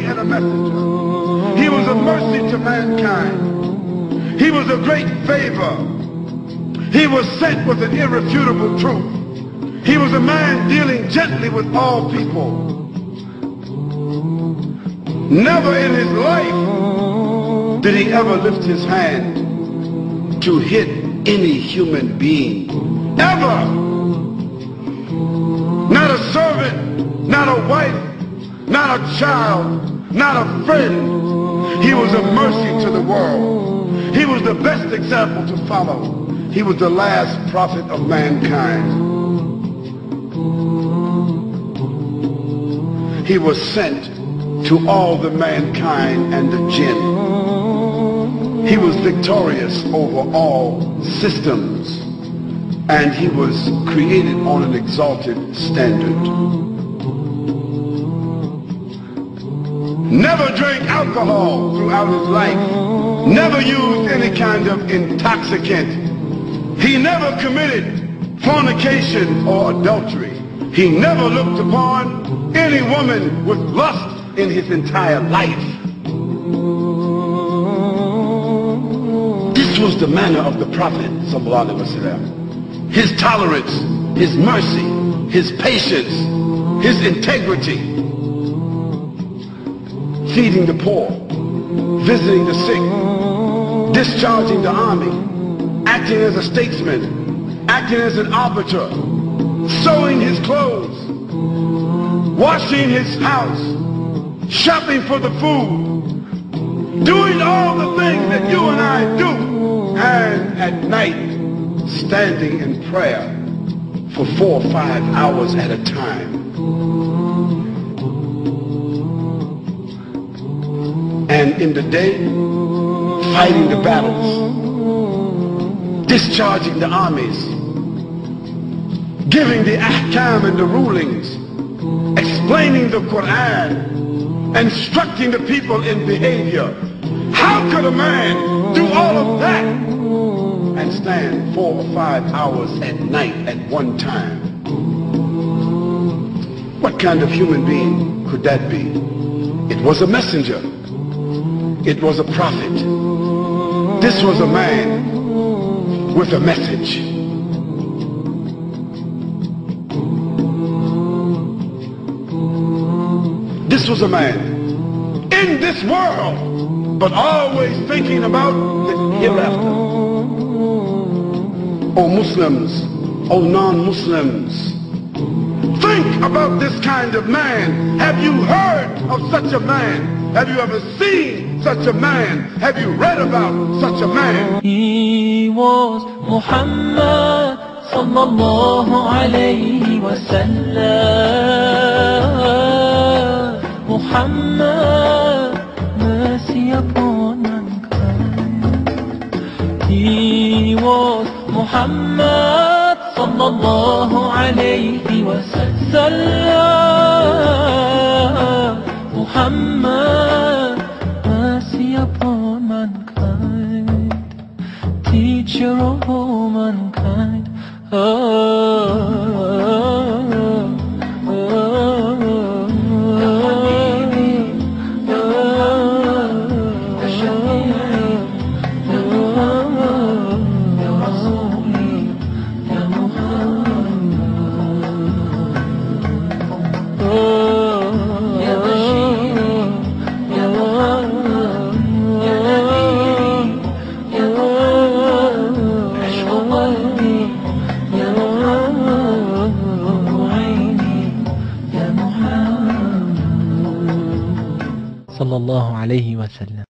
mercy and a messenger. He was a mercy to mankind. He was a great favor. He was sent with an irrefutable truth. He was a man dealing gently with all people. Never in his life did he ever lift his hand to hit any human being. Ever. Not a servant, not a wife, not a child, not a friend. He was a mercy to the world. He was the best example to follow. He was the last prophet of mankind. He was sent to all the mankind and the jinn. He was victorious over all systems, and he was created on an exalted standard. Never drank alcohol throughout his life. Never used any kind of intoxicant. He never committed fornication or adultery. He never looked upon any woman with lust in his entire life. This was the manner of the Prophet ﷺ. His tolerance, his mercy, his patience, his integrity. Feeding the poor, visiting the sick, discharging the army, acting as a statesman, acting as an arbiter, sewing his clothes, washing his house, shopping for the food, doing all the things that you and I do, and at night standing in prayer for 4 or 5 hours at a time. And in the day, fighting the battles, discharging the armies, giving the ahkam and the rulings, explaining the Quran, instructing the people in behavior. How could a man do all of that and stand 4 or 5 hours at night at one time? What kind of human being could that be? It was a messenger. It was a prophet. This was a man with a message. This was a man in this world, but always thinking about the hereafter. Oh Muslims, oh non-Muslims, think about this kind of man. Have you heard of such a man? Have you ever seen such a man? Have you read about such a man? He was Muhammad sallallahu alayhi wa sallam. Muhammad, mercy upon mankind. He was Muhammad sallallahu alayhi wa sallam. Muhammad, mercy upon mankind, teacher of all mankind. sallallahu alayhi wa sallam.